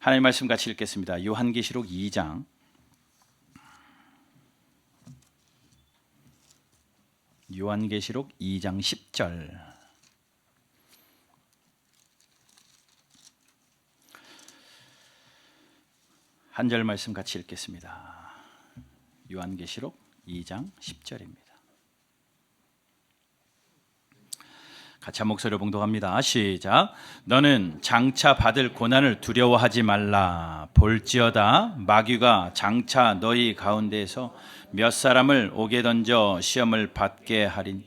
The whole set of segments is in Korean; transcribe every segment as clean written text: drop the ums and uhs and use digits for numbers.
하나님 말씀 같이 읽겠습니다. 요한계시록 2장 요한계시록 2장 10절. 한 절 말씀 같이 읽겠습니다. 요한계시록 2장 10절입니다. 같이 한 목소리로 봉독합니다. 시작. 너는 장차 받을 고난을 두려워하지 말라. 볼지어다 마귀가 장차 너희 가운데에서 몇 사람을 옥에 던져 시험을 받게 하리니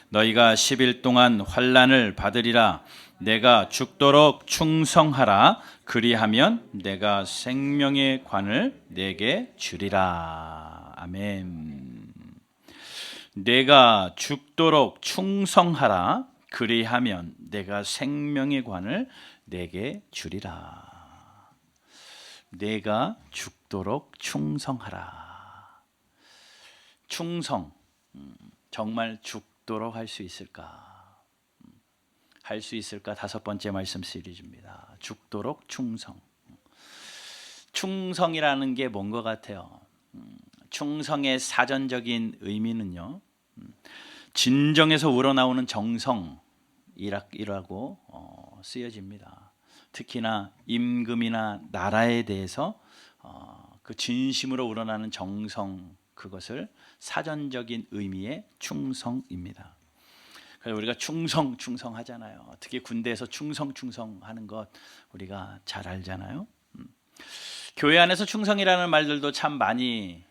너희가 10일 동안 환난을 받으리라. 내가 죽도록 충성하라. 그리하면 내가 생명의 관을 내게 주리라. 아멘. 내가 죽도록 충성하라. 그리하면 내가 생명의 관을 내게 주리라. 내가 죽도록 충성하라. 충성, 정말 죽도록 할 수 있을까? 할 수 있을까? 5번째 말씀 시리즈입니다. 죽도록 충성. 충성이라는 게 뭔 것 같아요? 충성의 사전적인 의미는요, 진정에서 우러나오는 정성이라고 쓰여집니다. 특히나 임금이나 나라에 대해서 그 진심으로 우러나는 정성, 그것을 사전적인 의미의 충성입니다. 그래서 우리가 충성하잖아요. 특히 군대에서 충성하는 것 우리가 잘 알잖아요. 교회 안에서 충성이라는 말들도 참 많이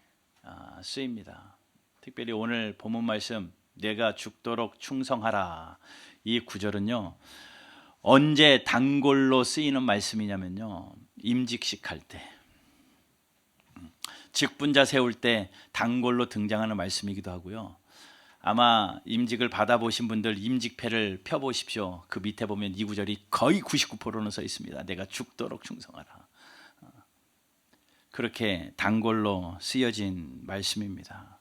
쓰입니다. 특별히 오늘 본문 말씀 내가 죽도록 충성하라, 이 구절은요, 언제 단골로 쓰이는 말씀이냐면요, 임직식 할 때, 직분자 세울 때 단골로 등장하는 말씀이기도 하고요. 아마 임직을 받아보신 분들 임직패를 펴보십시오. 그 밑에 보면 이 구절이 거의 99%는 써 있습니다. 내가 죽도록 충성하라. 그렇게 단골로 쓰여진 말씀입니다.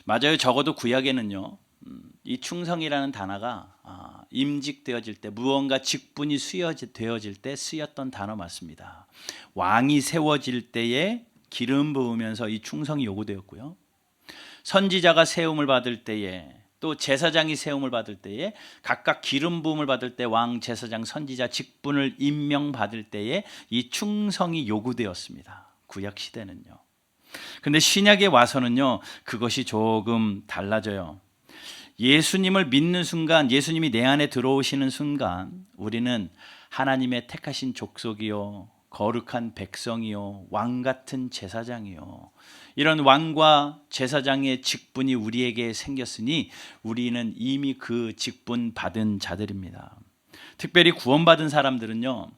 맞아요. 적어도 구약에는요, 이 충성이라는 단어가 임직되어질 때, 무언가 직분이 수여되어질 때 쓰였던 단어 맞습니다. 왕이 세워질 때에 기름 부으면서 이 충성이 요구되었고요, 선지자가 세움을 받을 때에, 또 제사장이 세움을 받을 때에, 각각 기름 부음을 받을 때 왕, 제사장, 선지자 직분을 임명받을 때에 이 충성이 요구되었습니다. 구약 시대는요. 근데 신약에 와서는요, 그것이 조금 달라져요. 예수님을 믿는 순간, 예수님이 내 안에 들어오시는 순간, 우리는 하나님의 택하신 족속이요, 거룩한 백성이요, 왕 같은 제사장이요, 이런 왕과 제사장의 직분이 우리에게 생겼으니 우리는 이미 그 직분 받은 자들입니다. 특별히 구원받은 사람들은요,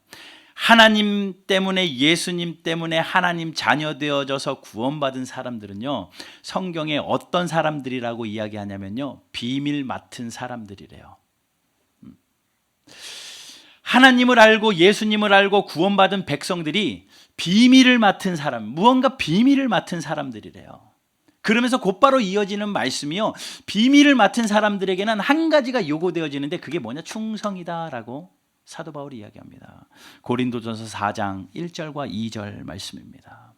하나님 때문에, 예수님 때문에 하나님 자녀 되어져서 구원받은 사람들은요, 성경에 어떤 사람들이라고 이야기하냐면요, 비밀 맡은 사람들이래요. 하나님을 알고 예수님을 알고 구원받은 백성들이 비밀을 맡은 사람, 무언가 비밀을 맡은 사람들이래요. 그러면서 곧바로 이어지는 말씀이요, 비밀을 맡은 사람들에게는 한 가지가 요구되어지는데 그게 뭐냐? 충성이다라고 사도 바울이 이야기합니다. 고린도전서 4장 1절과 2절 말씀입니다.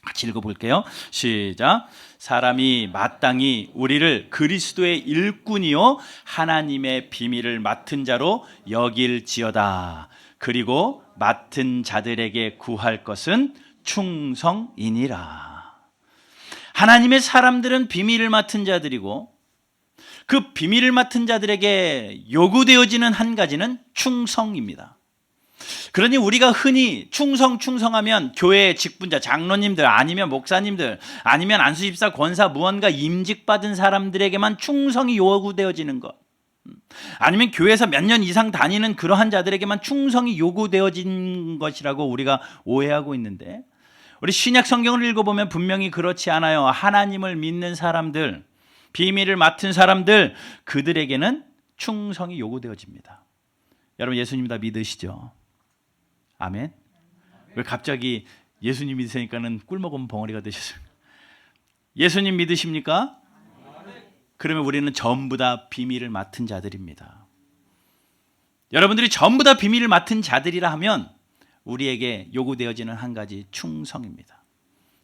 같이 읽어볼게요. 시작. 사람이 마땅히 우리를 그리스도의 일꾼이요 하나님의 비밀을 맡은 자로 여길지어다. 그리고 맡은 자들에게 구할 것은 충성이니라. 하나님의 사람들은 비밀을 맡은 자들이고, 그 비밀을 맡은 자들에게 요구되어지는 한 가지는 충성입니다. 그러니 우리가 흔히 충성하면 교회의 직분자, 장로님들, 아니면 목사님들, 아니면 안수집사, 권사, 무언가 임직받은 사람들에게만 충성이 요구되어지는 것, 아니면 교회에서 몇 년 이상 다니는 그러한 자들에게만 충성이 요구되어진 것이라고 우리가 오해하고 있는데, 우리 신약 성경을 읽어보면 분명히 그렇지 않아요. 하나님을 믿는 사람들, 비밀을 맡은 사람들, 그들에게는 충성이 요구되어집니다. 여러분, 예수님 다 믿으시죠? 아멘. 왜 갑자기 예수님 믿으니까는 꿀 먹으면 벙어리가 되셨어요? 예수님 믿으십니까? 그러면 우리는 전부 다 비밀을 맡은 자들입니다. 여러분들이 전부 다 비밀을 맡은 자들이라 하면 우리에게 요구되어지는 한 가지 충성입니다.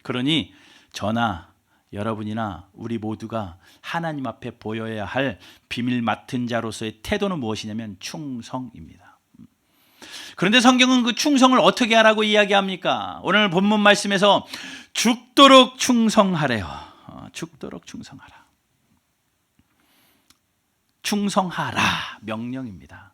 그러니 저나 여러분이나 우리 모두가 하나님 앞에 보여야 할 비밀 맡은 자로서의 태도는 무엇이냐면 충성입니다. 그런데 성경은 그 충성을 어떻게 하라고 이야기합니까? 오늘 본문 말씀에서 죽도록 충성하래요. 죽도록 충성하라. 충성하라 명령입니다.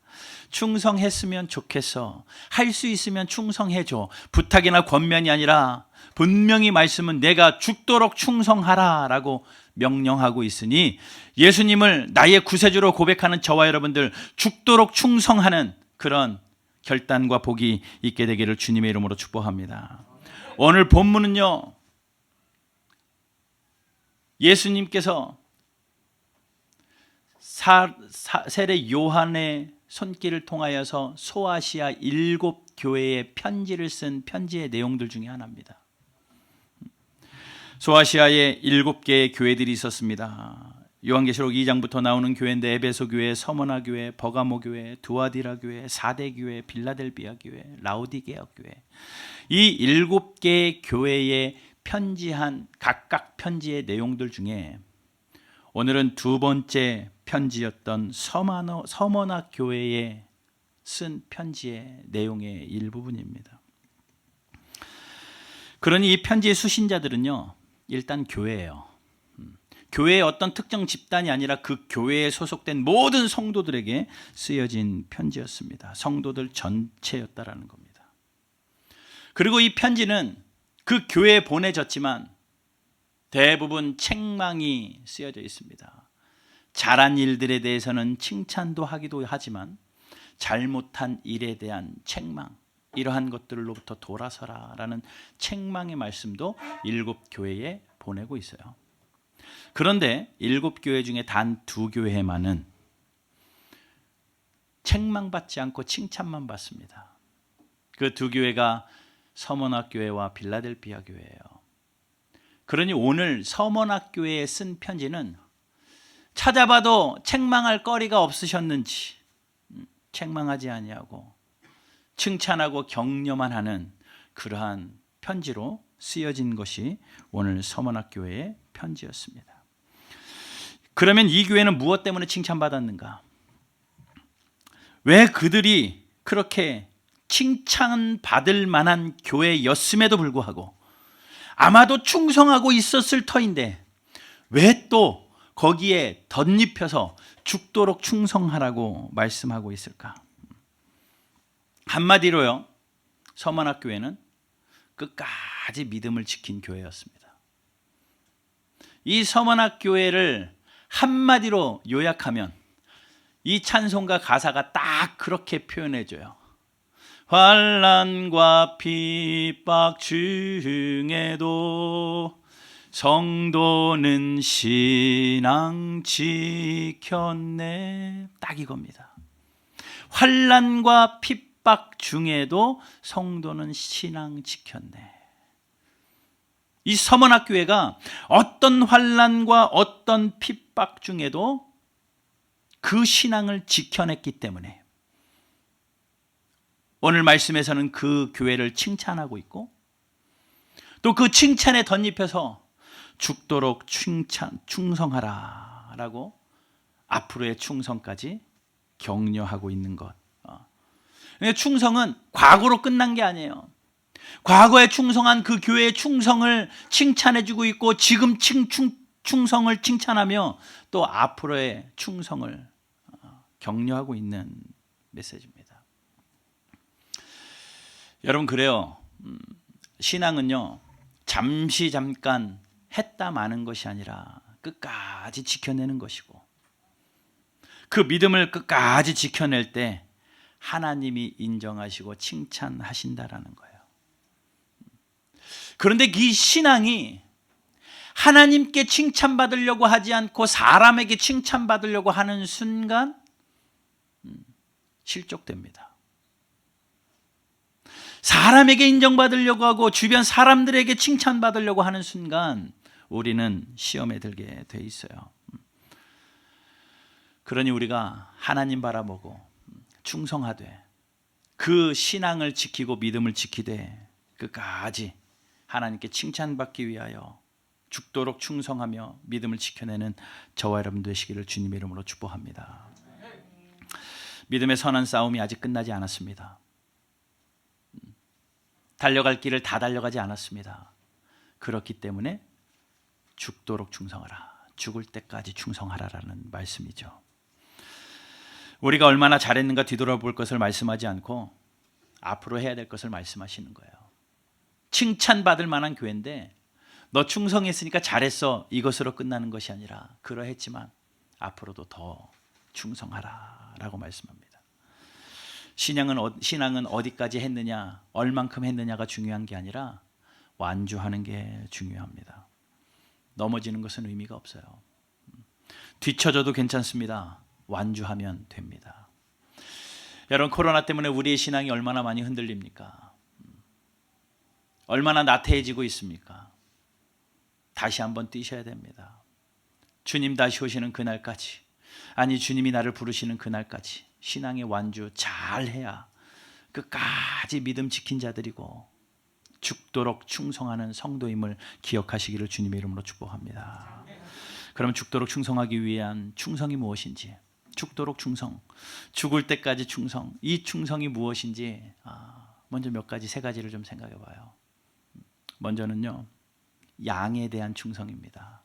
충성했으면 좋겠어. 할 수 있으면 충성해줘. 부탁이나 권면이 아니라 분명히 말씀은 내가 죽도록 충성하라 라고 명령하고 있으니 예수님을 나의 구세주로 고백하는 저와 여러분들 죽도록 충성하는 그런 결단과 복이 있게 되기를 주님의 이름으로 축복합니다. 오늘 본문은요, 예수님께서 세례 요한의 손길을 통하여서 소아시아 7교회에 편지를 쓴 편지의 내용들 중에 하나입니다. 소아시아에 7개의 교회들이 있었습니다. 요한계시록 2장부터 나오는 교회인데 에베소 교회, 서머나 교회, 버가모 교회, 두아디라 교회, 사대 교회, 빌라델비아 교회, 라오디게아 교회, 이 7개의 교회에 편지한 각각 편지의 내용들 중에 오늘은 두 번째 편지였던 서머나 교회에 쓴 편지의 내용의 일부분입니다. 그러니 이 편지의 수신자들은요, 일단 교회예요. 교회의 어떤 특정 집단이 아니라 그 교회에 소속된 모든 성도들에게 쓰여진 편지였습니다. 성도들 전체였다라는 겁니다. 그리고 이 편지는 그 교회에 보내졌지만 대부분 책망이 쓰여져 있습니다. 잘한 일들에 대해서는 칭찬도 하기도 하지만 잘못한 일에 대한 책망, 이러한 것들로부터 돌아서라라는 책망의 말씀도 7교회에 보내고 있어요. 그런데 7교회 중에 단 2교회만은 책망받지 않고 칭찬만 받습니다. 그 2교회가 서머나 교회와 빌라델비아 교회예요. 그러니 오늘 서머나 교회에 쓴 편지는 찾아봐도 책망할 거리가 없으셨는지 책망하지 아니하고 칭찬하고 격려만 하는 그러한 편지로 쓰여진 것이 오늘 서머나 교회의 편지였습니다. 그러면 이 교회는 무엇 때문에 칭찬받았는가? 왜 그들이 그렇게 칭찬받을 만한 교회였음에도 불구하고 아마도 충성하고 있었을 터인데 왜 또 거기에 덧입혀서 죽도록 충성하라고 말씀하고 있을까? 한마디로요, 서머나 교회는 끝까지 믿음을 지킨 교회였습니다. 이 서머나 교회를 한마디로 요약하면 이 찬송가 가사가 딱 그렇게 표현해줘요. 환난과 핍박 중에도 성도는 신앙 지켰네. 딱 이겁니다. 환난과 핍박 중에도 성도는 신앙 지켰네. 이 서머나 교회가 어떤 환난과 어떤 핍박 중에도 그 신앙을 지켜냈기 때문에 오늘 말씀에서는 그 교회를 칭찬하고 있고 또 그 칭찬에 덧입혀서 죽도록 충성하라 라고 앞으로의 충성까지 격려하고 있는 것. 충성은 과거로 끝난 게 아니에요. 과거에 충성한 그 교회의 충성을 칭찬해주고 있고 지금 충성을 칭찬하며 또 앞으로의 충성을 격려하고 있는 메시지입니다. 여러분, 그래요. 신앙은요, 잠깐 했다 마는 것이 아니라 끝까지 지켜내는 것이고 그 믿음을 끝까지 지켜낼 때 하나님이 인정하시고 칭찬하신다라는 거예요. 그런데 이 신앙이 하나님께 칭찬받으려고 하지 않고 사람에게 칭찬받으려고 하는 순간 실족됩니다. 사람에게 인정받으려고 하고 주변 사람들에게 칭찬받으려고 하는 순간 우리는 시험에 들게 돼 있어요. 그러니 우리가 하나님 바라보고 충성하되 그 신앙을 지키고 믿음을 지키되 끝까지 하나님께 칭찬받기 위하여 죽도록 충성하며 믿음을 지켜내는 저와 여러분 되시기를 주님의 이름으로 축복합니다. 믿음의 선한 싸움이 아직 끝나지 않았습니다. 달려갈 길을 다 달려가지 않았습니다. 그렇기 때문에 죽도록 충성하라, 죽을 때까지 충성하라라는 말씀이죠. 우리가 얼마나 잘했는가 뒤돌아볼 것을 말씀하지 않고 앞으로 해야 될 것을 말씀하시는 거예요. 칭찬받을 만한 교회인데 너 충성했으니까 잘했어, 이것으로 끝나는 것이 아니라 그러했지만 앞으로도 더 충성하라 라고 말씀합니다. 신앙은 어디까지 했느냐, 얼만큼 했느냐가 중요한 게 아니라 완주하는 게 중요합니다. 넘어지는 것은 의미가 없어요. 뒤처져도 괜찮습니다. 완주하면 됩니다. 여러분, 코로나 때문에 우리의 신앙이 얼마나 많이 흔들립니까? 얼마나 나태해지고 있습니까? 다시 한번 뛰셔야 됩니다. 주님 다시 오시는 그날까지, 아니 주님이 나를 부르시는 그날까지 신앙의 완주 잘해야 끝까지 믿음 지킨 자들이고 죽도록 충성하는 성도임을 기억하시기를 주님의 이름으로 축복합니다. 그럼 죽도록 충성하기 위한 충성이 무엇인지, 죽도록 충성, 죽을 때까지 충성, 이 충성이 무엇인지 먼저 몇 가지, 세 가지를 좀 생각해 봐요. 먼저는요, 양에 대한 충성입니다.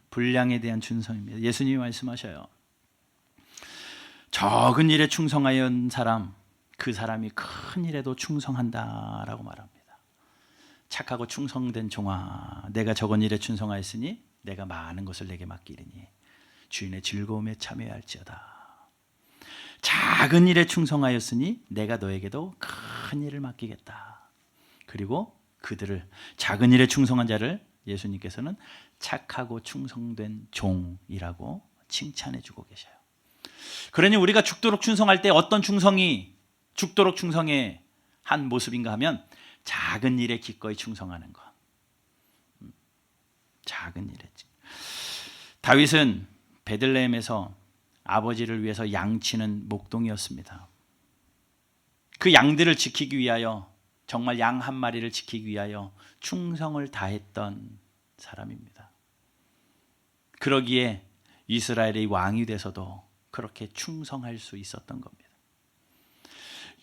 분량에 대한 충성입니다. 예수님이 말씀하셔요. 적은 일에 충성하였던 사람, 그 사람이 큰 일에도 충성한다라고 말합니다. 착하고 충성된 종아, 내가 적은 일에 충성하였으니 내가 많은 것을 내게 맡기리니 주인의 즐거움에 참여할지어다. 작은 일에 충성하였으니 내가 너에게도 큰 일을 맡기겠다. 그리고 그들을, 작은 일에 충성한 자를 예수님께서는 착하고 충성된 종이라고 칭찬해 주고 계셔요. 그러니 우리가 죽도록 충성할 때 어떤 충성이 죽도록 충성의 한 모습인가 하면 작은 일에 기꺼이 충성하는 것. 작은 일에. 다윗은 베들레헴에서 아버지를 위해서 양치는 목동이었습니다. 그 양들을 지키기 위하여, 정말 양 한 마리를 지키기 위하여 충성을 다했던 사람입니다. 그러기에 이스라엘의 왕이 돼서도 그렇게 충성할 수 있었던 겁니다.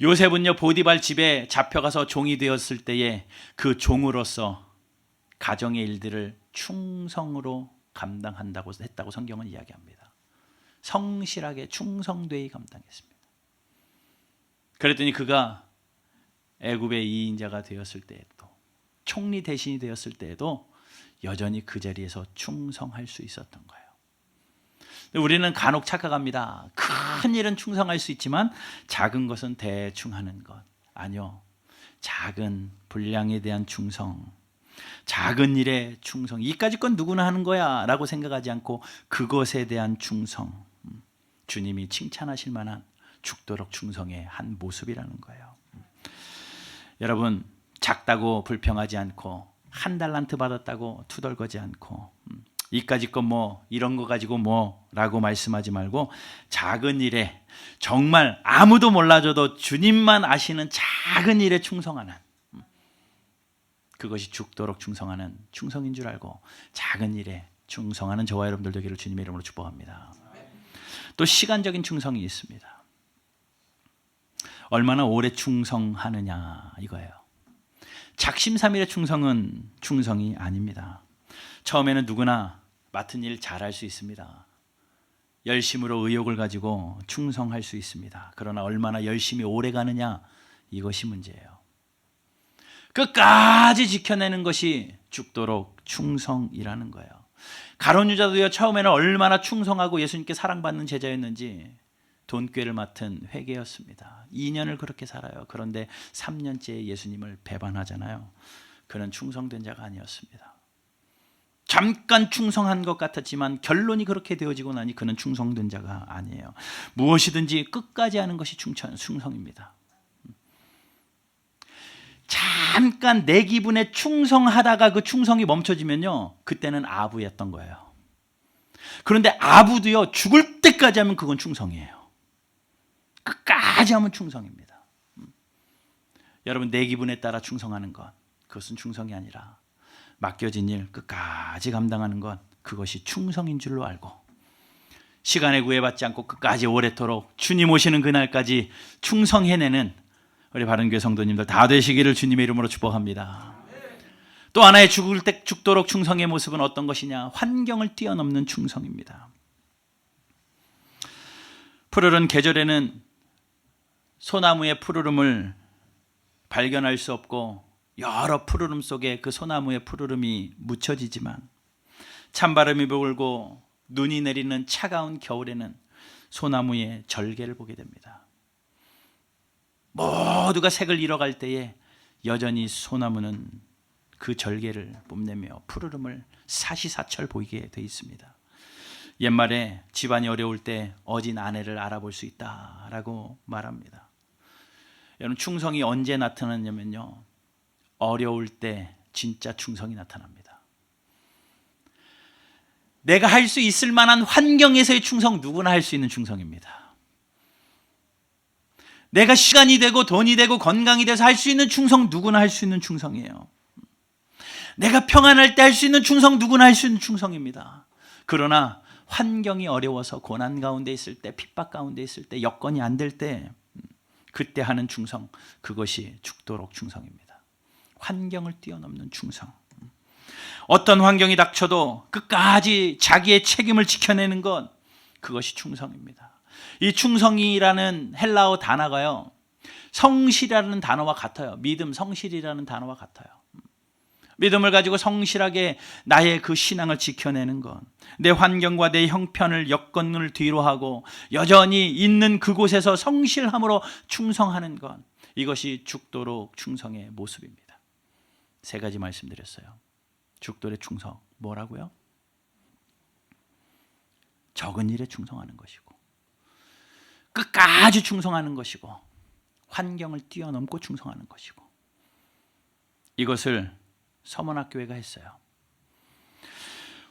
요셉은요, 보디발 집에 잡혀가서 종이 되었을 때에 그 종으로서 가정의 일들을 충성으로 감당한다고 했다고 성경은 이야기합니다. 성실하게 충성되이 감당했습니다. 그랬더니 그가 애굽의 2인자가 되었을 때에도, 총리 대신이 되었을 때에도 여전히 그 자리에서 충성할 수 있었던 거예요. 우리는 간혹 착각합니다. 큰 일은 충성할 수 있지만 작은 것은 대충 하는 것. 아니요. 작은 분량에 대한 충성, 작은 일에 충성, 이까짓 건 누구나 하는 거야 라고 생각하지 않고 그것에 대한 충성, 주님이 칭찬하실 만한 죽도록 충성의 한 모습이라는 거예요. 여러분, 작다고 불평하지 않고, 한 달란트 받았다고 투덜거지 않고, 이까짓 건 뭐, 이런 거 가지고 뭐 라고 말씀하지 말고, 작은 일에, 정말 아무도 몰라줘도 주님만 아시는 작은 일에 충성하는, 그것이 죽도록 충성하는 충성인 줄 알고 작은 일에 충성하는 저와 여러분들 되기를 주님의 이름으로 축복합니다. 또 시간적인 충성이 있습니다. 얼마나 오래 충성하느냐 이거예요. 작심삼일의 충성은 충성이 아닙니다. 처음에는 누구나 맡은 일 잘할 수 있습니다. 열심으로 의욕을 가지고 충성할 수 있습니다. 그러나 얼마나 열심히 오래 가느냐, 이것이 문제예요. 끝까지 지켜내는 것이 죽도록 충성이라는 거예요. 가룟 유다도요, 처음에는 얼마나 충성하고 예수님께 사랑받는 제자였는지 돈꾀를 맡은 회계였습니다. 2년을 그렇게 살아요. 그런데 3년째 예수님을 배반하잖아요. 그는 충성된 자가 아니었습니다. 잠깐 충성한 것 같았지만 결론이 그렇게 되어지고 나니 그는 충성된 자가 아니에요. 무엇이든지 끝까지 하는 것이 충성입니다. 잠깐 내 기분에 충성하다가 그 충성이 멈춰지면요, 그때는 아부였던 거예요. 그런데 아부도요, 죽을 때까지 하면 그건 충성이에요. 끝까지 하면 충성입니다. 여러분, 내 기분에 따라 충성하는 것, 그것은 충성이 아니라 맡겨진 일 끝까지 감당하는 것, 그것이 충성인 줄로 알고, 시간에 구애받지 않고 끝까지 오래도록 주님 오시는 그날까지 충성해내는 우리 바른교회 성도님들 다 되시기를 주님의 이름으로 축복합니다. 또 하나의 죽도록 충성의 모습은 어떤 것이냐? 환경을 뛰어넘는 충성입니다. 푸르른 계절에는 소나무의 푸르름을 발견할 수 없고 여러 푸르름 속에 그 소나무의 푸르름이 묻혀지지만, 찬바람이 불고 눈이 내리는 차가운 겨울에는 소나무의 절개를 보게 됩니다. 모두가 색을 잃어갈 때에 여전히 소나무는 그 절개를 뽐내며 푸르름을 사시사철 보이게 돼 있습니다. 옛말에 집안이 어려울 때 어진 아내를 알아볼 수 있다라고 말합니다. 여러분, 충성이 언제 나타나냐면요, 어려울 때 진짜 충성이 나타납니다. 내가 할 수 있을 만한 환경에서의 충성, 누구나 할 수 있는 충성입니다. 내가 시간이 되고 돈이 되고 건강이 돼서 할 수 있는 충성, 누구나 할 수 있는 충성이에요. 내가 평안할 때 할 수 있는 충성, 누구나 할 수 있는 충성입니다. 그러나 환경이 어려워서 고난 가운데 있을 때, 핍박 가운데 있을 때, 여건이 안 될 때, 그때 하는 충성, 그것이 죽도록 충성입니다. 환경을 뛰어넘는 충성. 어떤 환경이 닥쳐도 끝까지 자기의 책임을 지켜내는 것, 그것이 충성입니다. 이 충성이라는 헬라어 단어가요, 성실이라는 단어와 같아요. 믿음, 성실이라는 단어와 같아요. 믿음을 가지고 성실하게 나의 그 신앙을 지켜내는 것, 내 환경과 내 형편을, 여건을 뒤로 하고 여전히 있는 그곳에서 성실함으로 충성하는 것, 이것이 죽도록 충성의 모습입니다. 세 가지 말씀드렸어요. 죽도록 충성, 뭐라고요? 적은 일에 충성하는 것이고, 끝까지 충성하는 것이고, 환경을 뛰어넘고 충성하는 것이고, 이것을 서문학교회가 했어요.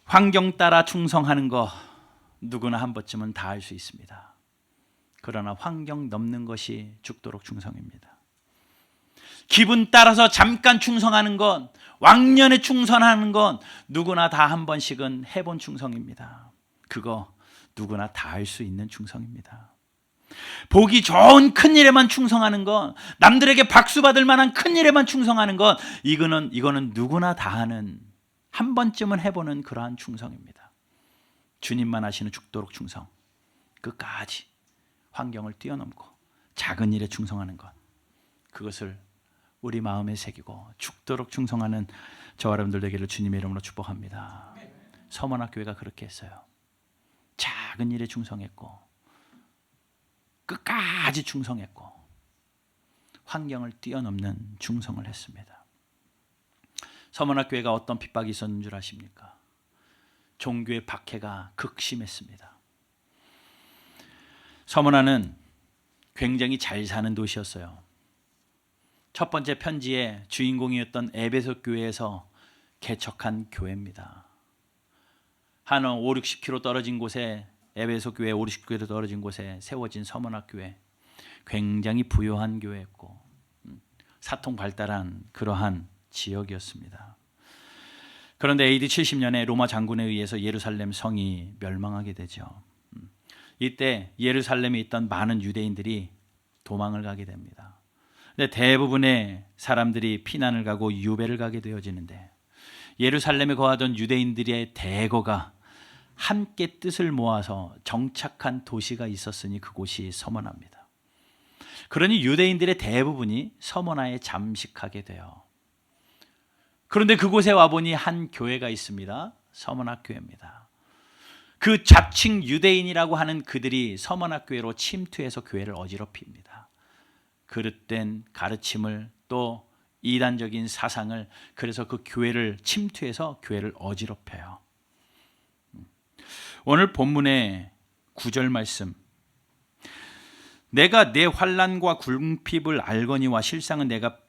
환경 따라 충성하는 거 누구나 한 번쯤은 다 할 수 있습니다. 그러나 환경 넘는 것이 죽도록 충성입니다. 기분 따라서 잠깐 충성하는 건, 왕년에 충성하는 건 누구나 다 한 번씩은 해본 충성입니다. 그거 누구나 다 할 수 있는 충성입니다. 보기 좋은 큰 일에만 충성하는 건, 남들에게 박수 받을 만한 큰 일에만 충성하는 건, 이거는 누구나 다 하는, 한 번쯤은 해보는 그러한 충성입니다. 주님만 하시는 죽도록 충성, 끝까지 환경을 뛰어넘고 작은 일에 충성하는 것, 그것을 우리 마음에 새기고 죽도록 충성하는 저와 여러분들 되기를 주님의 이름으로 축복합니다. 서문학교회가 그렇게 했어요. 작은 일에 충성했고 끝까지 충성했고 환경을 뛰어넘는 충성을 했습니다. 서문학교회가 어떤 핍박이 있었는 줄 아십니까? 종교의 박해가 극심했습니다. 서문화는 굉장히 잘 사는 도시였어요. 첫 번째 편지의 주인공이었던 에베소 교회에서 개척한 교회입니다. 한 5, 60km 떨어진 곳에, 에베소 교회 5, 60km 떨어진 곳에 세워진 서문화 교회, 굉장히 부유한 교회였고 사통 발달한 그러한 지역이었습니다. 그런데 AD 70년에 로마 장군에 의해서 예루살렘 성이 멸망하게 되죠. 이때 예루살렘에 있던 많은 유대인들이 도망을 가게 됩니다. 근데 대부분의 사람들이 피난을 가고 유배를 가게 되어지는데, 예루살렘에 거하던 유대인들의 대거가 함께 뜻을 모아서 정착한 도시가 있었으니 그곳이 서문화입니다. 그러니 유대인들의 대부분이 서문화에 잠식하게 돼요. 그런데 그곳에 와보니 한 교회가 있습니다. 서문화 교회입니다. 그 자칭 유대인이라고 하는 그들이 서문화 교회로 침투해서 교회를 어지럽힙니다. 그릇된 가르침을, 또 이단적인 사상을, 그래서 그 교회를 침투해서 교회를 어지럽혀요. 오늘 본문의 9절 말씀, 내가 내 환난과 궁핍을 알거니와 실상은 내가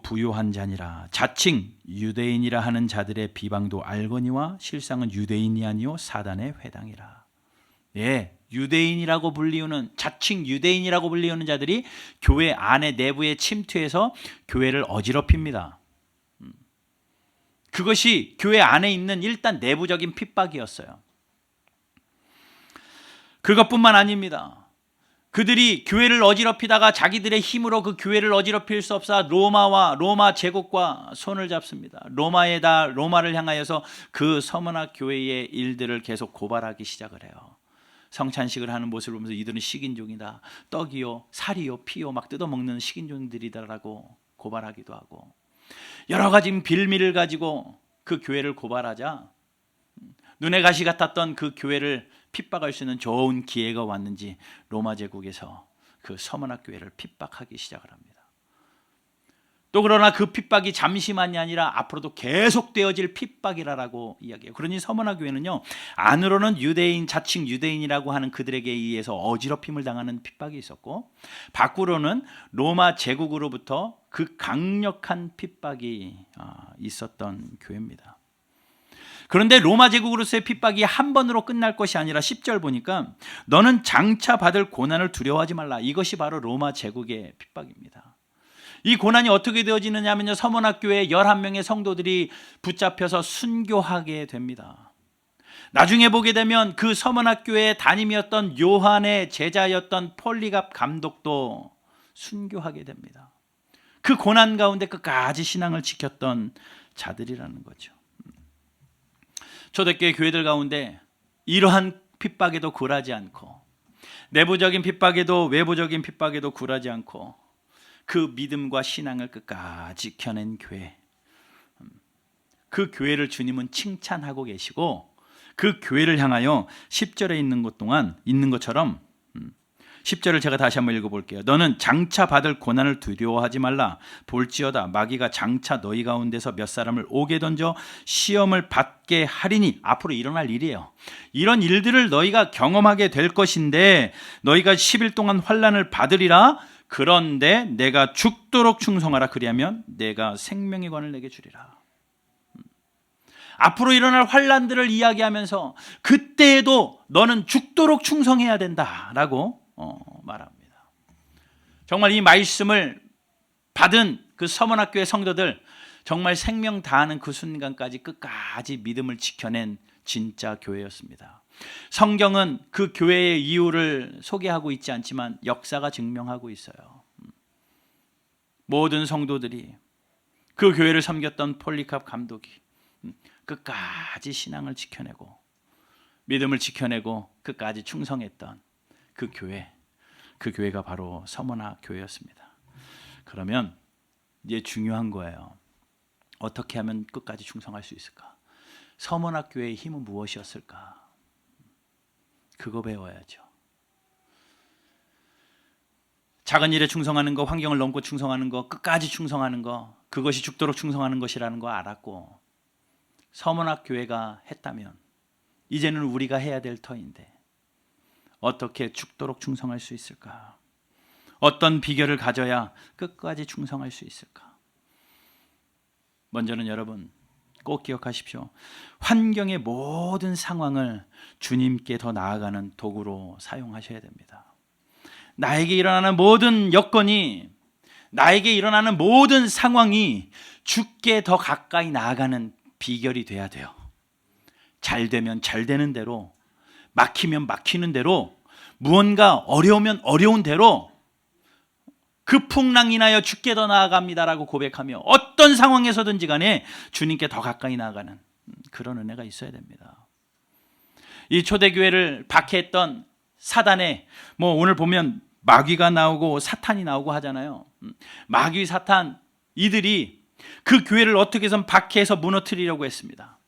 부요한 자니라. 자칭 유대인이라 하는 자들의 비방도 알거니와 실상은 유대인이 아니요 사단의 회당이라. 예, 유대인이라고 불리우는, 자칭 유대인이라고 불리우는 자들이 교회 안에 내부에 침투해서 교회를 어지럽힙니다. 그것이 교회 안에 있는 일단 내부적인 핍박이었어요. 그것뿐만 아닙니다. 그들이 교회를 어지럽히다가 자기들의 힘으로 그 교회를 어지럽힐 수 없어 로마 제국과 손을 잡습니다. 로마를 향하여서 그 서머나 교회의 일들을 계속 고발하기 시작을 해요. 성찬식을 하는 모습을 보면서 이들은 식인종이다, 떡이요 살이요 피요 막 뜯어먹는 식인종들이다라고 고발하기도 하고, 여러 가지 빌미를 가지고 그 교회를 고발하자 눈에 가시 같았던 그 교회를 핍박할 수 있는 좋은 기회가 왔는지 로마 제국에서 그 서머나 교회를 핍박하기 시작을 합니다. 또 그러나 그 핍박이 잠시만이 아니라 앞으로도 계속되어질 핍박이라고 이야기해요. 그러니 서머나 교회는요, 안으로는 유대인, 자칭 유대인이라고 하는 그들에게 의해서 어지럽힘을 당하는 핍박이 있었고, 밖으로는 로마 제국으로부터 그 강력한 핍박이 있었던 교회입니다. 그런데 로마 제국으로서의 핍박이 한 번으로 끝날 것이 아니라 10절 보니까 너는 장차 받을 고난을 두려워하지 말라. 이것이 바로 로마 제국의 핍박입니다. 이 고난이 어떻게 되어지느냐 하면요, 서머나교회 11명의 성도들이 붙잡혀서 순교하게 됩니다. 나중에 보게 되면 그 서머나교회의 담임이었던 요한의 제자였던 폴리갑 감독도 순교하게 됩니다. 그 고난 가운데 끝까지 신앙을 지켰던 자들이라는 거죠. 초대교회 교회들 가운데 이러한 핍박에도 굴하지 않고, 내부적인 핍박에도 외부적인 핍박에도 굴하지 않고 그 믿음과 신앙을 끝까지 지켜낸 교회, 그 교회를 주님은 칭찬하고 계시고, 그 교회를 향하여 10절에 있는 것처럼 10절을 제가 다시 한번 읽어볼게요. 너는 장차 받을 고난을 두려워하지 말라. 볼지어다 마귀가 장차 너희 가운데서 몇 사람을 옥에 던져 시험을 받게 하리니, 앞으로 일어날 일이에요. 이런 일들을 너희가 경험하게 될 것인데 너희가 10일 동안 환난을 받으리라. 그런데 내가 죽도록 충성하라. 그리하면 내가 생명의 관을 내게 주리라. 앞으로 일어날 환난들을 이야기하면서 그때에도 너는 죽도록 충성해야 된다라고 말합니다. 정말 이 말씀을 받은 그 서머나교회 성도들, 정말 생명 다하는 그 순간까지 끝까지 믿음을 지켜낸 진짜 교회였습니다. 성경은 그 교회의 이유를 소개하고 있지 않지만 역사가 증명하고 있어요. 모든 성도들이, 그 교회를 섬겼던 폴리캅 감독이 끝까지 신앙을 지켜내고 믿음을 지켜내고 끝까지 충성했던 그 교회가 바로 서머나 교회였습니다. 그러면 이제 중요한 거예요. 어떻게 하면 끝까지 충성할 수 있을까? 서머나 교회의 힘은 무엇이었을까? 그거 배워야죠. 작은 일에 충성하는 거, 환경을 넘고 충성하는 거, 끝까지 충성하는 거, 그것이 죽도록 충성하는 것이라는 거 알았고, 서머나 교회가 했다면 이제는 우리가 해야 될 터인데 어떻게 죽도록 충성할 수 있을까? 어떤 비결을 가져야 끝까지 충성할 수 있을까? 먼저는 여러분 꼭 기억하십시오. 환경의 모든 상황을 주님께 더 나아가는 도구로 사용하셔야 됩니다. 나에게 일어나는 모든 여건이, 나에게 일어나는 모든 상황이 주께 더 가까이 나아가는 비결이 돼야 돼요. 잘 되면 잘 되는 대로, 막히면 막히는 대로, 무언가 어려우면 어려운 대로 그 풍랑 인하여 주께 더 나아갑니다라고 고백하며 어떤 상황에서든지 간에 주님께 더 가까이 나아가는 그런 은혜가 있어야 됩니다. 이 초대교회를 박해했던 사단의, 오늘 보면 마귀가 나오고 사탄이 나오고 하잖아요. 마귀, 사탄, 이들이 그 교회를 어떻게 해서 박해해서 무너뜨리려고 했습니다.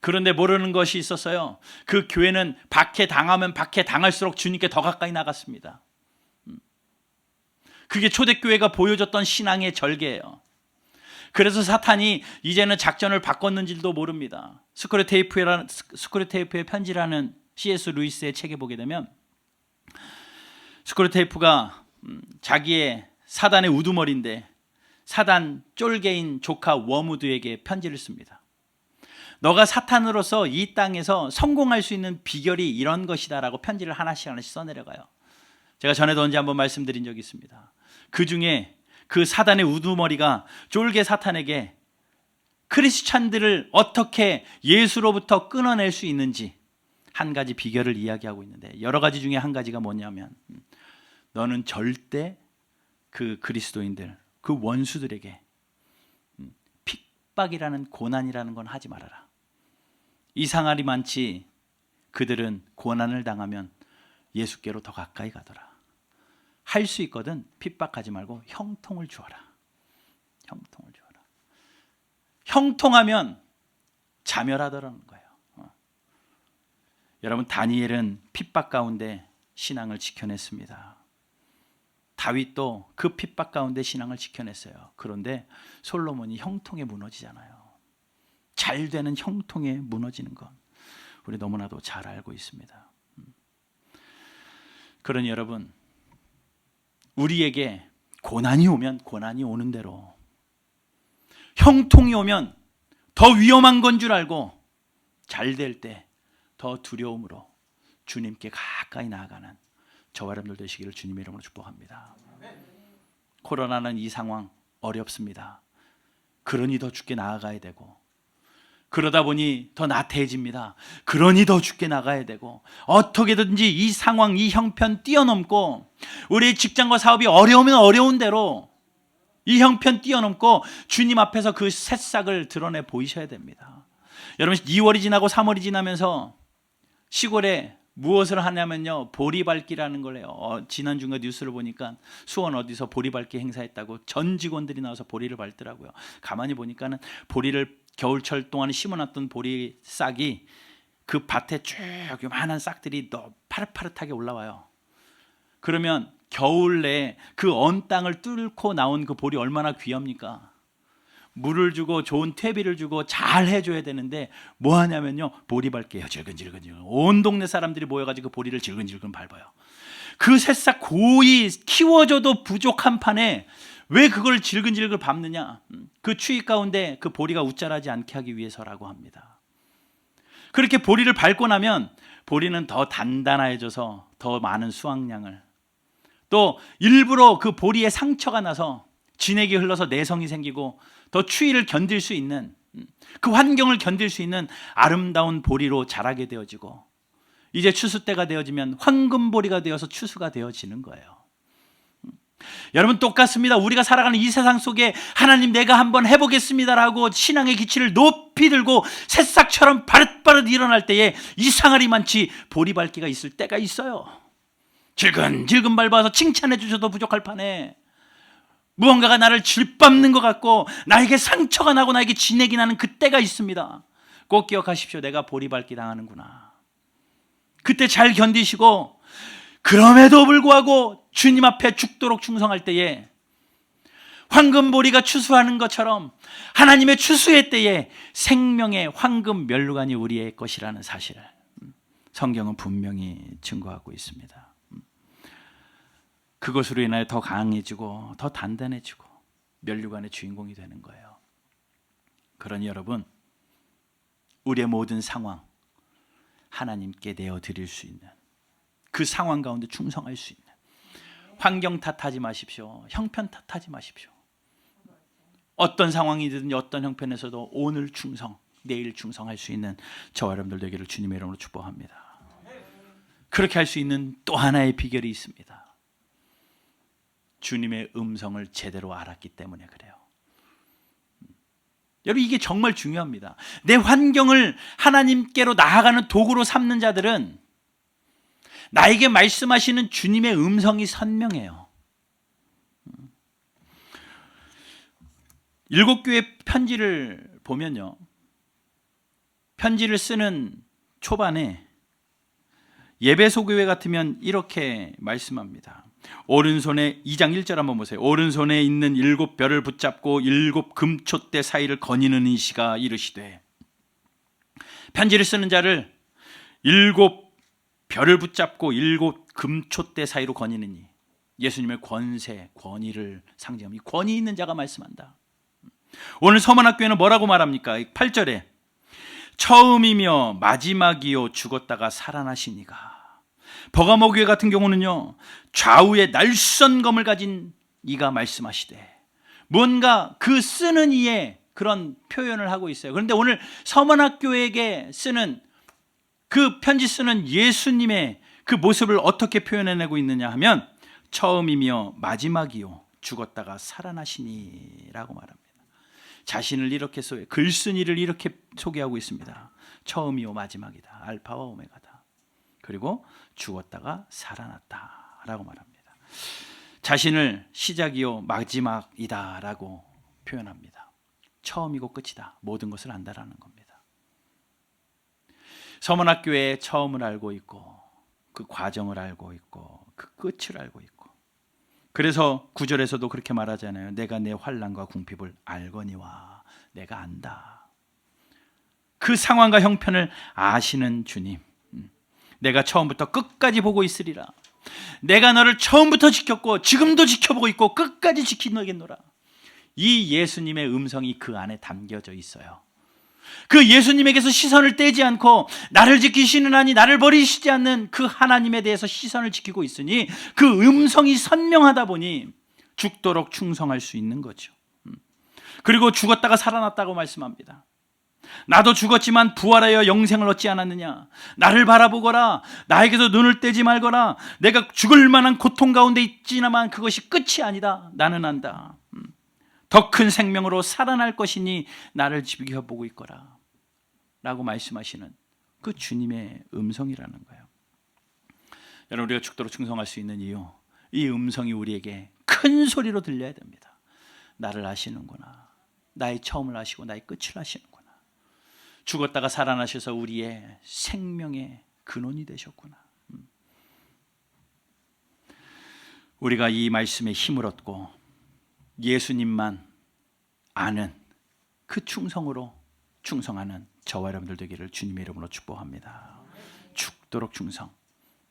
그런데 모르는 것이 있었어요. 그 교회는 박해당하면 박해당할수록 주님께 더 가까이 나갔습니다. 그게 초대교회가 보여줬던 신앙의 절개예요. 그래서 사탄이 이제는 작전을 바꿨는지도 모릅니다. 스크류테이프의 편지라는 C.S. 루이스의 책에 보게 되면 스크류테이프가 자기의 사단의 우두머리인데 사단 쫄개인 조카 워무드에게 편지를 씁니다. 너가 사탄으로서 이 땅에서 성공할 수 있는 비결이 이런 것이다라고 편지를 하나씩 써내려가요. 제가 전에도 언제 한번 말씀드린 적이 있습니다. 그 중에 그 사단의 우두머리가 쫄개 사탄에게 크리스찬들을 어떻게 예수로부터 끊어낼 수 있는지 한 가지 비결을 이야기하고 있는데, 여러 가지 중에 한 가지가 뭐냐면, 너는 절대 그 그리스도인들, 그 원수들에게 핍박이라는 고난이라는 건 하지 말아라. 이상하리 많지 그들은 고난을 당하면 예수께로 더 가까이 가더라. 할 수 있거든 핍박하지 말고 형통을 주어라. 형통을 주어라. 형통하면 자멸하더라는 거예요. 여러분, 다니엘은 핍박 가운데 신앙을 지켜냈습니다. 다윗도 그 핍박 가운데 신앙을 지켜냈어요. 그런데 솔로몬이 형통에 무너지잖아요. 잘 되는 형통에 무너지는 건 우리 너무나도 잘 알고 있습니다. 그러니 여러분, 우리에게 고난이 오면 고난이 오는 대로, 형통이 오면 더 위험한 건 줄 알고 잘 될 때 더 두려움으로 주님께 가까이 나아가는 저와 여러분들 되시기를 주님의 이름으로 축복합니다. 코로나는 이 상황 어렵습니다. 그러니 더 주께 나아가야 되고, 그러다 보니 더 나태해집니다. 그러니 더 주께 나가야 되고, 어떻게든지 이 상황, 이 형편 뛰어넘고, 우리의 직장과 사업이 어려우면 어려운 대로 이 형편 뛰어넘고 주님 앞에서 그 새싹을 드러내 보이셔야 됩니다. 여러분, 2월이 지나고 3월이 지나면서 시골에 무엇을 하냐면요, 보리밟기라는 걸 해요. 지난주인가 뉴스를 보니까 수원 어디서 보리밟기 행사했다고 전 직원들이 나와서 보리를 밟더라고요. 가만히 보니까는 보리를 겨울철 동안에 심어놨던 보리 싹이 그 밭에 쭉 요만한 싹들이 파릇파릇하게 올라와요. 그러면 겨울 내에 그 언 땅을 뚫고 나온 그 보리 얼마나 귀합니까? 물을 주고 좋은 퇴비를 주고 잘 해줘야 되는데 뭐 하냐면요, 보리 밟기예요. 질근질근. 온 동네 사람들이 모여가지고 그 보리를 질근질근 밟아요. 그 새싹 고이 키워줘도 부족한 판에 왜 그걸 질근질근 밟느냐? 그 추위 가운데 그 보리가 웃자라지 않게 하기 위해서라고 합니다. 그렇게 보리를 밟고 나면 보리는 더 단단해져서 더 많은 수확량을, 또 일부러 그 보리에 상처가 나서 진액이 흘러서 내성이 생기고 더 추위를 견딜 수 있는, 그 환경을 견딜 수 있는 아름다운 보리로 자라게 되어지고, 이제 추수 때가 되어지면 황금보리가 되어서 추수가 되어지는 거예요. 여러분, 똑같습니다. 우리가 살아가는 이 세상 속에 하나님 내가 한번 해보겠습니다라고 신앙의 기치를 높이 들고 새싹처럼 바릇바릇 일어날 때에 이상하리 많지 보리밟기가 있을 때가 있어요. 질근질근 밟아서 칭찬해 주셔도 부족할 판에 무언가가 나를 질밟는 것 같고 나에게 상처가 나고 나에게 진액이 나는 그때가 있습니다. 꼭 기억하십시오. 내가 보리밟기 당하는구나. 그때 잘 견디시고, 그럼에도 불구하고 주님 앞에 죽도록 충성할 때에 황금보리가 추수하는 것처럼 하나님의 추수의 때에 생명의 황금 멸루간이 우리의 것이라는 사실을 성경은 분명히 증거하고 있습니다. 그것으로 인하여 더 강해지고 더 단단해지고 멸류관의 주인공이 되는 거예요. 그러니 여러분, 우리의 모든 상황 하나님께 내어드릴 수 있는, 그 상황 가운데 충성할 수 있는, 환경 탓하지 마십시오. 형편 탓하지 마십시오. 어떤 상황이든 어떤 형편에서도 오늘 충성, 내일 충성할 수 있는 저와 여러분들 되기를 주님의 이름으로 축복합니다. 그렇게 할 수 있는 또 하나의 비결이 있습니다. 주님의 음성을 제대로 알았기 때문에 그래요. 여러분, 이게 정말 중요합니다. 내 환경을 하나님께로 나아가는 도구로 삼는 자들은 나에게 말씀하시는 주님의 음성이 선명해요. 7교회 편지를 보면요, 편지를 쓰는 초반에 예배소 교회 같으면 이렇게 말씀합니다. 오른손에 2장 1절 한번 보세요. 오른손에 있는 7별을 붙잡고 7 금촛대 사이를 거니는 이시가 이르시되, 편지를 쓰는 자를 7 별을 붙잡고 7 금촛대 사이로 거니는 이, 예수님의 권세, 권위를 상징합니다. 권위 있는 자가 말씀한다. 오늘 서문학교에는 뭐라고 말합니까? 8절에 처음이며 마지막이요 죽었다가 살아나시니가. 버가모 교회 같은 경우는요, 좌우에 날선검을 가진 이가 말씀하시되, 뭔가 그 쓰는 이의 그런 표현을 하고 있어요. 그런데 오늘 서문학교에게 쓰는 그 편지 쓰는 예수님의 그 모습을 어떻게 표현해내고 있느냐 하면, 처음이며 마지막이요 죽었다가 살아나시니라고 말합니다. 자신을 이렇게 글쓴이를 이렇게 소개하고 있습니다. 처음이요 마지막이다, 알파와 오메가다. 그리고 죽었다가 살아났다라고 말합니다. 자신을 시작이요 마지막이다라고 표현합니다. 처음이고 끝이다, 모든 것을 안다라는 겁니다. 서문학교의 처음을 알고 있고, 그 과정을 알고 있고, 그 끝을 알고 있고, 그래서 9절에서도 그렇게 말하잖아요. 내가 내 환난과 궁핍을 알거니와. 내가 안다. 그 상황과 형편을 아시는 주님, 내가 처음부터 끝까지 보고 있으리라. 내가 너를 처음부터 지켰고 지금도 지켜보고 있고 끝까지 지키겠노라. 이 예수님의 음성이 그 안에 담겨져 있어요. 그 예수님에게서 시선을 떼지 않고 나를 지키시는 하나님, 나를 버리시지 않는 그 하나님에 대해서 시선을 지키고 있으니 그 음성이 선명하다 보니 죽도록 충성할 수 있는 거죠. 그리고 죽었다가 살아났다고 말씀합니다. 나도 죽었지만 부활하여 영생을 얻지 않았느냐. 나를 바라보거라. 나에게서 눈을 떼지 말거라. 내가 죽을 만한 고통 가운데 있지만 그것이 끝이 아니다. 나는 안다. 더 큰 생명으로 살아날 것이니 나를 지켜보고 있거라 라고 말씀하시는 그 주님의 음성이라는 거예요. 여러분, 우리가 죽도록 충성할 수 있는 이유, 이 음성이 우리에게 큰 소리로 들려야 됩니다. 나를 아시는구나. 나의 처음을 아시고 나의 끝을 아시는구나. 죽었다가 살아나셔서 우리의 생명의 근원이 되셨구나. 우리가 이 말씀에 힘을 얻고 예수님만 아는 그 충성으로 충성하는 저와 여러분들 되기를 주님의 이름으로 축복합니다. 죽도록 충성,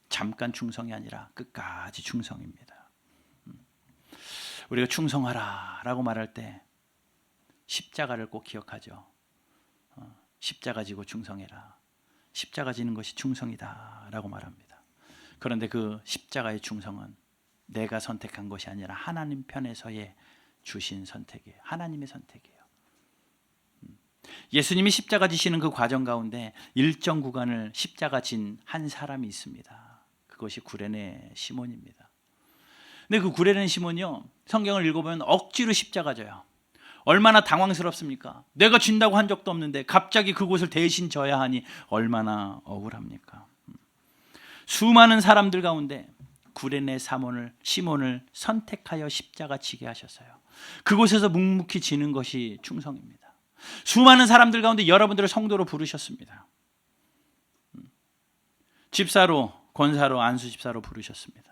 잠깐 충성이 아니라 끝까지 충성입니다. 우리가 충성하라 라고 말할 때 십자가를 꼭 기억하죠. 십자가 지고 충성해라. 십자가 지는 것이 충성이다 라고 말합니다. 그런데 그 십자가의 충성은 내가 선택한 것이 아니라 하나님 편에서의 주신 선택이에요. 하나님의 선택이에요. 예수님이 십자가 지시는 그 과정 가운데 일정 구간을 십자가 진 한 사람이 있습니다. 그것이 구레네 시몬입니다. 근데 그 구레네 시몬이요, 성경을 읽어보면 억지로 십자가 져요. 얼마나 당황스럽습니까? 내가 진다고 한 적도 없는데 갑자기 그곳을 대신 져야 하니 얼마나 억울합니까? 수많은 사람들 가운데 구레네 시몬을 선택하여 십자가 지게 하셨어요. 그곳에서 묵묵히 지는 것이 충성입니다. 수많은 사람들 가운데 여러분들을 성도로 부르셨습니다. 집사로, 권사로, 안수집사로 부르셨습니다.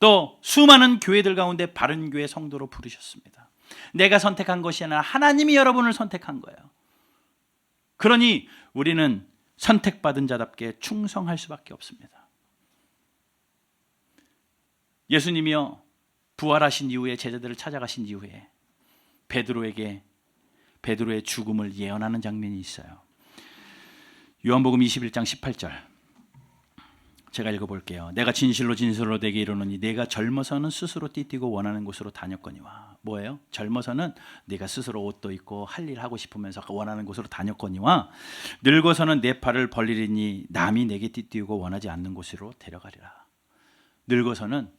또 수많은 교회들 가운데 바른 교회 성도로 부르셨습니다. 내가 선택한 것이 아니라 하나님이 여러분을 선택한 거예요. 그러니 우리는 선택받은 자답게 충성할 수밖에 없습니다. 예수님이요, 부활하신 이후에 제자들을 찾아가신 이후에 베드로의 죽음을 예언하는 장면이 있어요. 요한복음 21장 18절 제가 읽어볼게요. 내가 진실로 내게 이르노니 내가 젊어서는 스스로 띠뛰고 원하는 곳으로 다녔거니와. 뭐예요? 젊어서는 네가 스스로 옷도 입고 할 일 하고 싶으면서 원하는 곳으로 다녔거니와 늙어서는 내 팔을 벌리리니 남이 내게 띠뛰고 원하지 않는 곳으로 데려가리라. 늙어서는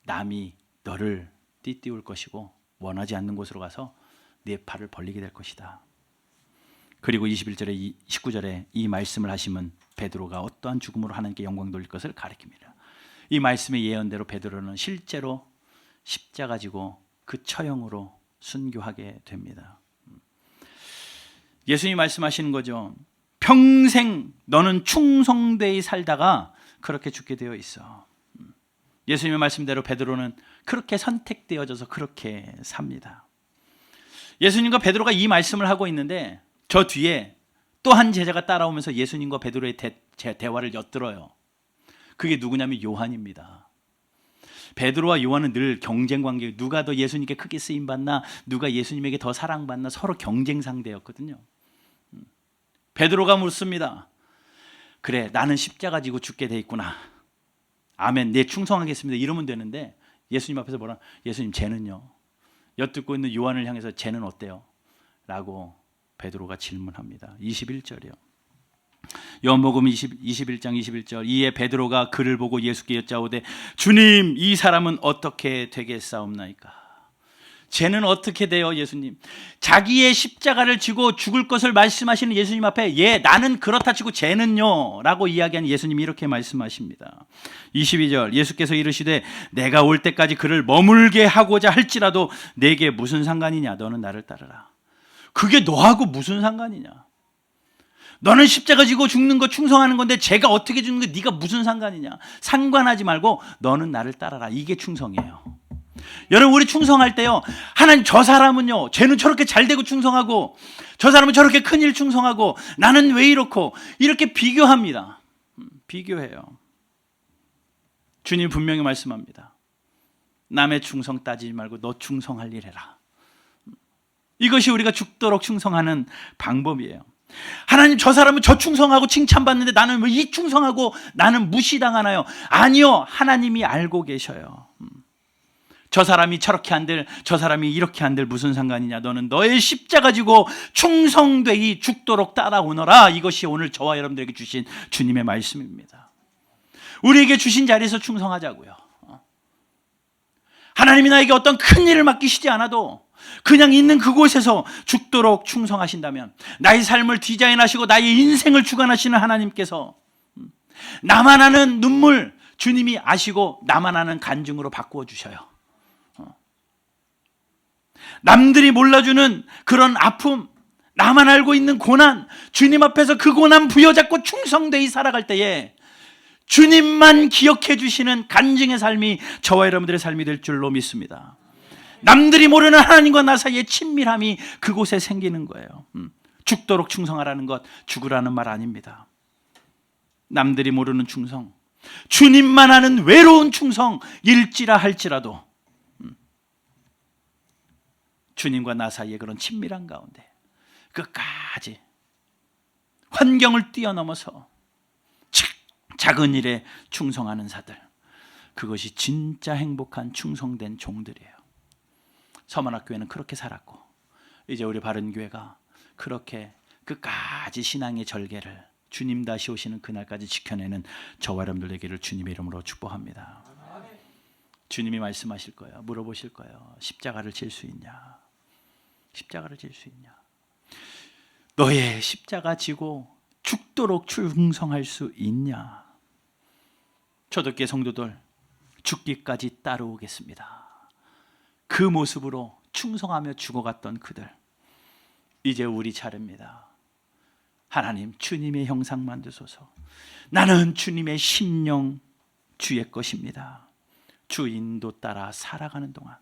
남이 너를 띠띠울 것이고 원하지 않는 곳으로 가서 네 팔을 벌리게 될 것이다. 그리고 21절에 19절에 이 말씀을 하시면 베드로가 어떠한 죽음으로 하나님께 영광 돌릴 것을 가리킵니다. 이 말씀의 예언대로 베드로는 실제로 십자가 지고 그 처형으로 순교하게 됩니다. 예수님이 말씀하시는 거죠. 평생 너는 충성되이 살다가 그렇게 죽게 되어 있어. 예수님의 말씀대로 베드로는 그렇게 선택되어져서 그렇게 삽니다. 예수님과 베드로가 이 말씀을 하고 있는데 저 뒤에 또 한 제자가 따라오면서 예수님과 베드로의 대화를 엿들어요. 그게 누구냐면 요한입니다. 베드로와 요한은 늘 경쟁 관계, 누가 더 예수님께 크게 쓰임받나, 누가 예수님에게 더 사랑받나, 서로 경쟁 상대였거든요. 베드로가 묻습니다. 그래, 나는 십자가 지고 죽게 돼 있구나. 아멘, 네, 충성하겠습니다. 이러면 되는데 예수님 앞에서 뭐라? 예수님, 쟤는요? 엿듣고 있는 요한을 향해서 쟤는 어때요? 라고 베드로가 질문합니다. 21절이요. 요한복음 21장 21절. 이에 베드로가 그를 보고 예수께 여짜오되 주님, 이 사람은 어떻게 되겠사옵나이까? 쟤는 어떻게 돼요, 예수님? 자기의 십자가를 지고 죽을 것을 말씀하시는 예수님 앞에 나는 그렇다 치고 쟤는요? 라고 이야기한 예수님이 이렇게 말씀하십니다. 22절. 예수께서 이르시되 내가 올 때까지 그를 머물게 하고자 할지라도 내게 무슨 상관이냐? 너는 나를 따르라. 그게 너하고 무슨 상관이냐? 너는 십자가 지고 죽는 거 충성하는 건데 쟤가 어떻게 죽는 거 네가 무슨 상관이냐? 상관하지 말고 너는 나를 따라라. 이게 충성이에요. 여러분, 우리 충성할 때요, 하나님, 저 사람은요, 쟤는 저렇게 잘 되고 충성하고 저 사람은 저렇게 큰일 충성하고 나는 왜 이렇고, 이렇게 비교합니다. 비교해요. 주님 분명히 말씀합니다. 남의 충성 따지지 말고 너 충성할 일 해라. 이것이 우리가 죽도록 충성하는 방법이에요. 하나님, 저 사람은 저 충성하고 칭찬받는데 나는 왜 이 충성하고 나는 무시당하나요? 아니요, 하나님이 알고 계셔요. 저 사람이 저렇게 한들 저 사람이 이렇게 한들 무슨 상관이냐? 너는 너의 십자가 지고 충성되이 죽도록 따라오너라. 이것이 오늘 저와 여러분들에게 주신 주님의 말씀입니다. 우리에게 주신 자리에서 충성하자고요. 하나님이 나에게 어떤 큰 일을 맡기시지 않아도 그냥 있는 그곳에서 죽도록 충성하신다면, 나의 삶을 디자인하시고 나의 인생을 주관하시는 하나님께서 나만 아는 눈물 주님이 아시고 나만 아는 간증으로 바꾸어 주셔요. 남들이 몰라주는 그런 아픔, 나만 알고 있는 고난, 주님 앞에서 그 고난 부여잡고 충성되이 살아갈 때에 주님만 기억해 주시는 간증의 삶이 저와 여러분들의 삶이 될 줄로 믿습니다. 남들이 모르는 하나님과 나 사이의 친밀함이 그곳에 생기는 거예요. 죽도록 충성하라는 것, 죽으라는 말 아닙니다. 남들이 모르는 충성, 주님만 아는 외로운 충성일지라 할지라도 주님과 나 사이의 그런 친밀한 가운데 끝까지 환경을 뛰어넘어서 작은 일에 충성하는 자들, 그것이 진짜 행복한 충성된 종들이에요. 서만학교회는 그렇게 살았고, 이제 우리 바른교회가 그렇게 끝까지 신앙의 절개를 주님 다시 오시는 그날까지 지켜내는 저와 여러분들 되기를 주님의 이름으로 축복합니다. 주님이 말씀하실 거예요. 물어보실 거예요. 십자가를 질 수 있냐? 십자가를 질 수 있냐? 너의 십자가 지고 죽도록 충성할 수 있냐? 초대교회 성도들, 죽기까지 따라오겠습니다. 그 모습으로 충성하며 죽어갔던 그들, 이제 우리 차례입니다. 하나님, 주님의 형상 만드소서. 나는 주님의 심령 주의 것입니다. 주 인도 따라 살아가는 동안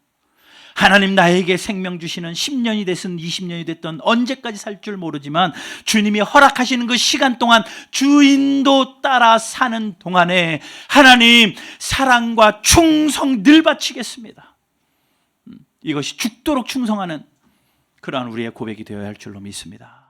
하나님, 나에게 생명 주시는 10년이 됐든 20년이 됐든 언제까지 살 줄 모르지만 주님이 허락하시는 그 시간 동안 주 인도 따라 사는 동안에 하나님, 사랑과 충성 늘 바치겠습니다. 이것이 죽도록 충성하는 그러한 우리의 고백이 되어야 할 줄로 믿습니다.